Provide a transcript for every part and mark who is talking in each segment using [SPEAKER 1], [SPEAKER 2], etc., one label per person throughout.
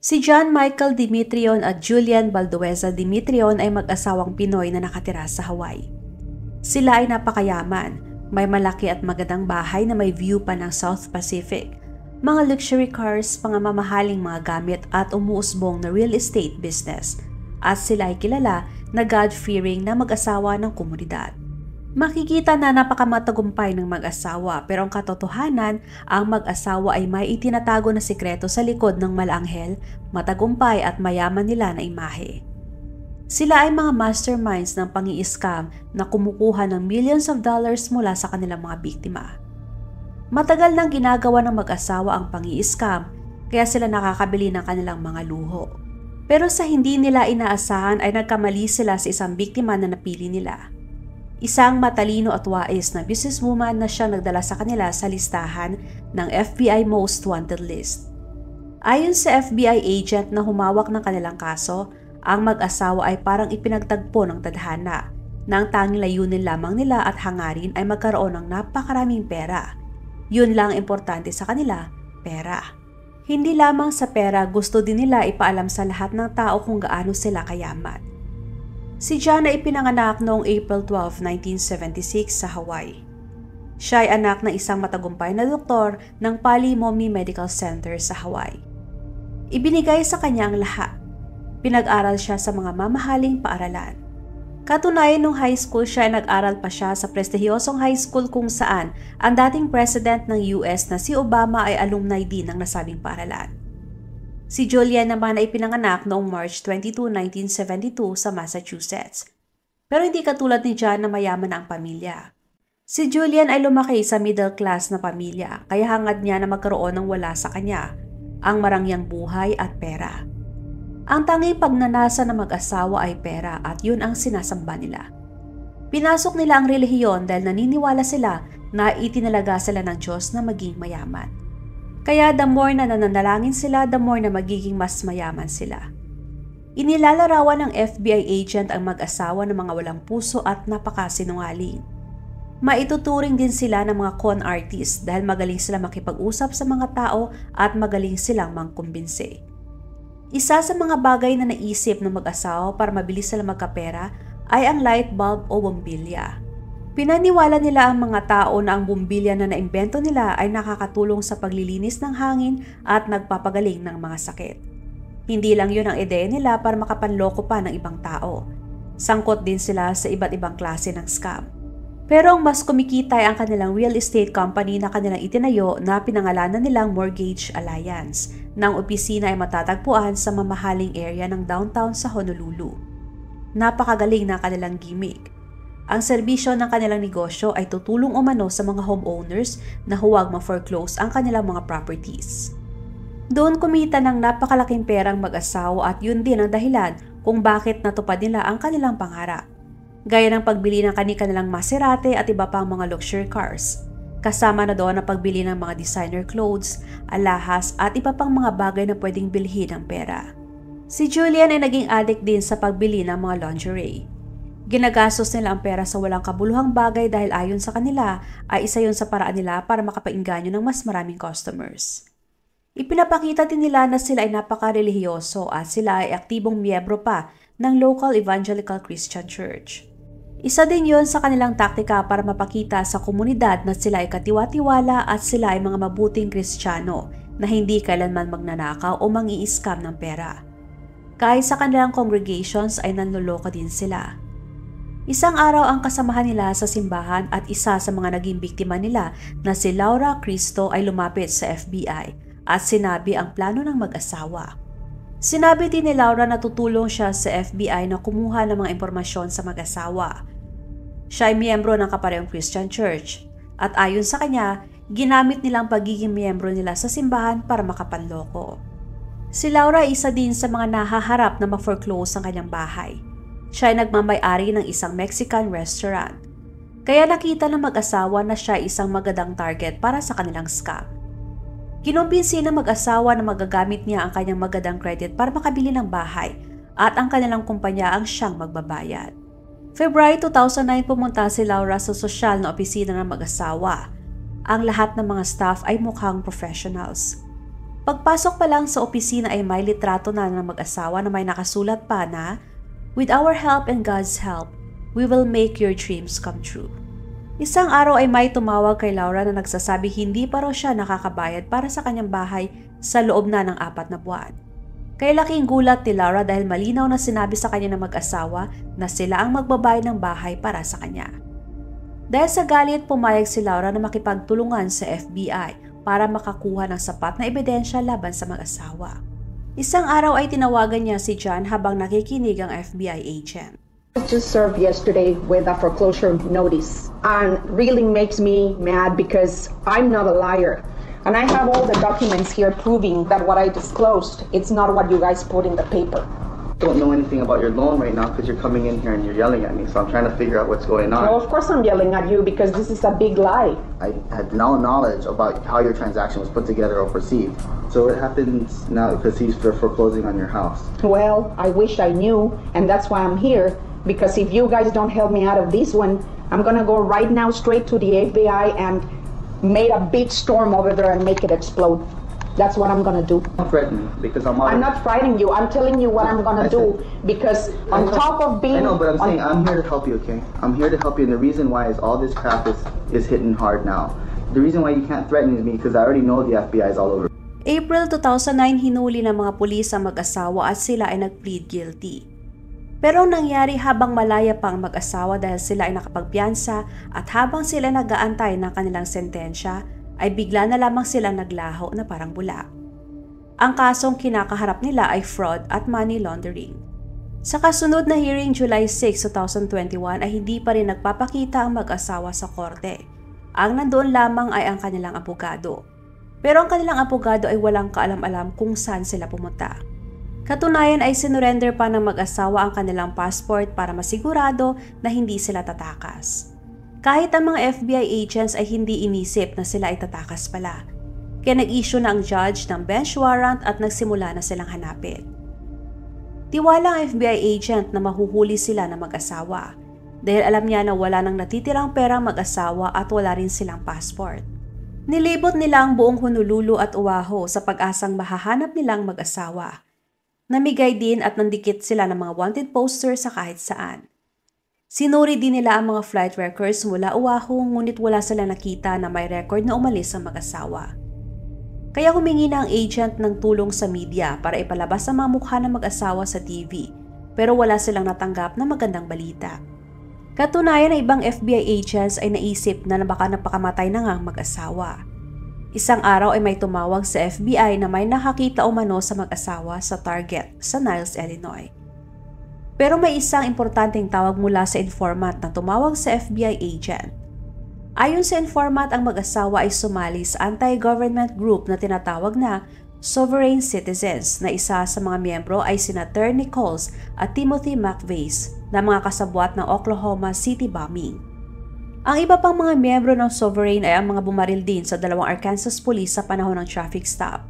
[SPEAKER 1] Si John Michael Dimitrion at Julian Baldueza Dimitrion ay mag-asawang Pinoy na nakatira sa Hawaii. Sila ay napakayaman, may malaki at magandang bahay na may view pa ng South Pacific, mga luxury cars, mga mamahaling mga gamit at umuusbong na real estate business, at sila ay kilala na God-fearing na mag-asawa ng komunidad. Makikita na napakamatagumpay ng mag-asawa, pero ang katotohanan, ang mag-asawa ay may itinatago na sikreto sa likod ng malanghel, matagumpay at mayaman nila na imahe. Sila ay mga masterminds ng pang-i-scam na kumukuha ng millions of dollars mula sa kanilang mga biktima. Matagal nang ginagawa ng mag-asawa ang pang-i-scam, kaya sila nakakabili ng kanilang mga luho. Pero sa hindi nila inaasahan ay nagkamali sila sa isang biktima na napili nila. Isang matalino at wais na businesswoman na siyang nagdala sa kanila sa listahan ng FBI Most Wanted list. Ayon sa FBI agent na humawak ng kanilang kaso, ang mag-asawa ay parang ipinagtagpo ng tadhana, na ang tanging layunin lamang nila at hangarin ay magkaroon ng napakaraming pera. Yun lang importante sa kanila, pera. Hindi lamang sa pera, gusto din nila ipaalam sa lahat ng tao kung gaano sila kayaman. Si John ay ipinanganak noong April 12, 1976 sa Hawaii. Siya ay anak ng isang matagumpay na doktor ng Pali Momi Medical Center sa Hawaii. Ibinigay sa kanya ang lahat. Pinag-aral siya sa mga mamahaling paaralan. Katunayan nung high school siya ay nag-aral pa siya sa prestihiyosong high school kung saan ang dating president ng US na si Obama ay alumni din ng nasabing paaralan. Si Julian naman ay pinanganak noong March 22, 1972 sa Massachusetts. Pero hindi katulad ni John na mayaman ang pamilya. Si Julian ay lumaki sa middle class na pamilya, kaya hangad niya na magkaroon ng wala sa kanya, ang marangyang buhay at pera. Ang tanging pagnanasa ng mag-asawa ay pera at yun ang sinasamba nila. Pinasok nila ang relihiyon dahil naniniwala sila na itinalaga sila ng Diyos na maging mayaman. Kaya the more na nananalangin sila, the more na magiging mas mayaman sila. Inilalarawan ng FBI agent ang mag-asawa ng mga walang puso at napakasinungaling. Maituturing din sila ng mga con artists dahil magaling sila makipag-usap sa mga tao at magaling silang mangkumbinse. Isa sa mga bagay na naisip ng mag-asawa para mabilis sila magkapera ay ang light bulb o bombilya. Pinaniwala nila ang mga tao na ang bumbilya na naimbento nila ay nakakatulong sa paglilinis ng hangin at nagpapagaling ng mga sakit. Hindi lang yun ang ideya nila para makapanloko pa ng ibang tao. Sangkot din sila sa iba't ibang klase ng scam. Pero ang mas kumikita ay ang kanilang real estate company na kanilang itinayo na pinangalanan nilang Mortgage Alliance, na ang opisina ay matatagpuan sa mamahaling area ng downtown sa Honolulu. Napakagaling na kanilang gimmick. Ang serbisyo ng kanilang negosyo ay tutulong umano sa mga homeowners na huwag ma-foreclose ang kanilang mga properties. Doon kumita ng napakalaking perang mag-asawa at yun din ang dahilan kung bakit natupad nila ang kanilang pangarap. Gaya ng pagbili ng kanilang Maserati at iba pang mga luxury cars. Kasama na doon ang pagbili ng mga designer clothes, alahas at iba pang mga bagay na pwedeng bilhin ng pera. Si Julian ay naging addict din sa pagbili ng mga lingerie. Ginagastos nila ang pera sa walang kabuluhang bagay dahil ayon sa kanila ay isa yun sa paraan nila para makapainganyo ng mas maraming customers. Ipinapakita din nila na sila ay napaka-relihiyoso at sila ay aktibong miyembro pa ng local evangelical Christian church. Isa din yon sa kanilang taktika para mapakita sa komunidad na sila ay katiwa-tiwala at sila ay mga mabuting Kristiyano na hindi kailanman magnanakaw o mangi-scam ng pera. Kahit sa kanilang congregations ay nanloloko din sila. Isang araw ang kasamahan nila sa simbahan at isa sa mga naging biktima nila na si Laura Cristo ay lumapit sa FBI at sinabi ang plano ng mag-asawa. Sinabi din ni Laura na tutulong siya sa FBI na kumuha ng mga impormasyon sa mag-asawa. Siya ay miyembro ng kaparehong Christian Church at ayon sa kanya, ginamit nilang pagiging miyembro nila sa simbahan para makapanloko. Si Laura ay isa din sa mga nahaharap na ma-foreclose ang kanyang bahay. Siya ay nagmamay-ari ng isang Mexican restaurant. Kaya nakita ng mag-asawa na siya ay isang magandang target para sa kanilang scam. Kinumbinsi ng mag-asawa na magagamit niya ang kanyang magandang credit para makabili ng bahay at ang kanilang kumpanya ang siyang magbabayad. February 2009 pumunta si Laura sa sosyal na opisina ng mag-asawa. Ang lahat ng mga staff ay mukhang professionals. Pagpasok pa lang sa opisina ay may litrato na ng mag-asawa na may nakasulat pa na, "With our help and God's help, we will make your dreams come true." Isang araw ay may tumawag kay Laura na nagsasabi hindi pa raw siya nakakabayad para sa kanyang bahay sa loob na ng 4 na buwan. Kaya laking gulat ni Laura dahil malinaw na sinabi sa kanya ng mag-asawa na sila ang magbabayad ng bahay para sa kanya. Dahil sa galit, pumayag si Laura na makipagtulungan sa FBI para makakuha ng sapat na ebidensya laban sa mag-asawa. Isang araw ay tinawagan niya si John habang nakikinig ang FBI agent.
[SPEAKER 2] I just served yesterday with a foreclosure notice and really makes me mad because I'm not a liar. And I have all the documents here proving that what I disclosed, it's not what you guys put in the paper.
[SPEAKER 3] I don't know anything about your loan right now because you're coming in here and you're yelling at me, so I'm trying to figure out what's going on.
[SPEAKER 2] Well, of course I'm yelling at you because this is a big lie.
[SPEAKER 3] I had no knowledge about how your transaction was put together or perceived. So it happens now because he's foreclosing on your house.
[SPEAKER 2] Well, I wish I knew, and that's why I'm here, because if you guys don't help me out of this one, I'm gonna go right now straight to the FBI and make a big storm over there and make it explode. That's what I'm gonna do.
[SPEAKER 3] Don't threaten me because I'm
[SPEAKER 2] not frightening you. I'm telling you what I'm gonna do because on top of being...
[SPEAKER 3] I know, but I'm saying I'm here to help you, okay? I'm here to help you, and the reason why is all this crap is hitting hard now. The reason why you can't threaten me is because I already know the FBI is all over.
[SPEAKER 1] April 2009, hinuli ng mga pulis ang mag-asawa at sila ay nag-plead guilty. Pero ang nangyari habang malaya pa ang mag-asawa dahil sila ay nakapagpiyansa at habang sila nag-aantay ng kanilang sentensya, ay bigla na lamang sila naglaho na parang bula. Ang kasong kinakaharap nila ay fraud at money laundering. Sa kasunod na hearing July 6, 2021 ay hindi pa rin nagpapakita ang mag-asawa sa korte. Ang nandoon lamang ay ang kanilang abogado. Pero ang kanilang abogado ay walang kaalam-alam kung saan sila pumunta. Katunayan ay sinurrender pa ng mag-asawa ang kanilang passport para masigurado na hindi sila tatakas. Kahit ang mga FBI agents ay hindi inisip na sila ay tatakas pala. Kaya nag-issue na ang judge ng bench warrant at nagsimula na silang hanapin. Tiwala ang FBI agent na mahuhuli sila ng mag-asawa dahil alam niya na wala nang natitirang perang mag-asawa at wala rin silang passport. Nilibot nila ang buong Honolulu at Oahu sa pag-asang mahahanap nilang mag-asawa. Namigay din at nandikit sila ng mga wanted posters sa kahit saan. Sinuri din nila ang mga flight records mula Oahu ngunit wala sila nakita na may record na umalis ang mag-asawa. Kaya humingi na ang agent ng tulong sa media para ipalabas ang mga mukha ng mag-asawa sa TV pero wala silang natanggap na magandang balita. Katunayan na ibang FBI agents ay naisip na baka napakamatay na nga ang mag-asawa. Isang araw ay may tumawag sa FBI na may nakakita umano sa mag-asawa sa Target sa Niles, Illinois. Pero may isang importanteng tawag mula sa informant na tumawag sa FBI agent. Ayon sa informant, ang mag-asawa ay sumali sa anti-government group na tinatawag na Sovereign Citizens na isa sa mga miyembro ay sina Terry Nichols at Timothy McVeigh na mga kasabwat ng Oklahoma City bombing. Ang iba pang mga miyembro ng Sovereign ay ang mga bumaril din sa 2 Arkansas police sa panahon ng traffic stop.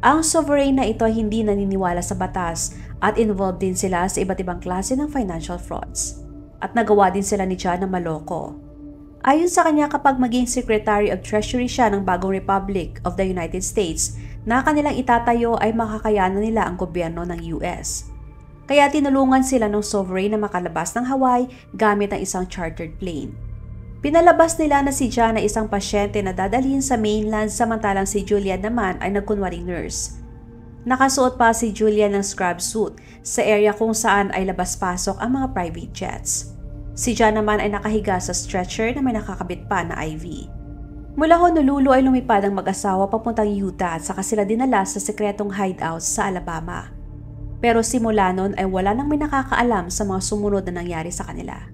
[SPEAKER 1] Ang Sovereign na ito ay hindi naniniwala sa batas at involved din sila sa iba't ibang klase ng financial frauds. At nagawa din sila ni John na maloko. Ayon sa kanya, kapag maging Secretary of Treasury siya ng bagong Republic of the United States na kanilang itatayo ay makakayanan nila ang gobyerno ng US. Kaya tinulungan sila ng Sovereign na makalabas ng Hawaii gamit ang isang chartered plane. Pinalabas nila na si John ay isang pasyente na dadalhin sa mainland samantalang si Julian naman ay nagkunwaring nurse. Nakasuot pa si Julian ng scrub suit sa area kung saan ay labas-pasok ang mga private jets. Si John naman ay nakahiga sa stretcher na may nakakabit pa na IV. Mula Honolulu ay lumipad ang mag-asawa papuntang Utah at saka sila dinala sa sekretong hideout sa Alabama. Pero simula nun ay wala nang may nakakaalam sa mga sumunod na nangyari sa kanila.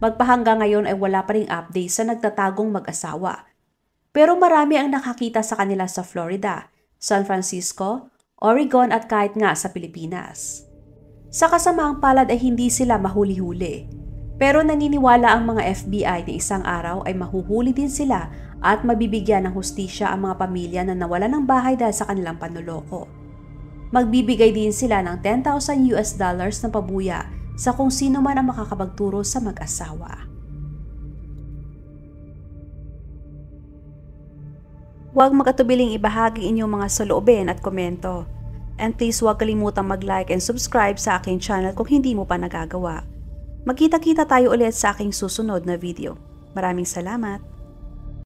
[SPEAKER 1] Magpahanggang ngayon ay wala pa ring update sa nagtatagong mag-asawa. Pero marami ang nakakita sa kanila sa Florida, San Francisco, Oregon at kahit nga sa Pilipinas. Sa kasamaang palad ay hindi sila mahuli-huli. Pero naniniwala ang mga FBI na isang araw ay mahuhuli din sila at mabibigyan ng hustisya ang mga pamilya na nawala ng bahay dahil sa kanilang panloloko. Magbibigay din sila ng $10,000 na pabuya sa kung sino man ang makakapagturo sa mag-asawa. Huwag mag-atubiling ibahagi inyong mga saloobin at komento. And please huwag kalimutang mag-like and subscribe sa aking channel kung hindi mo pa nagagawa. Magkita-kita tayo ulit sa aking susunod na video. Maraming salamat!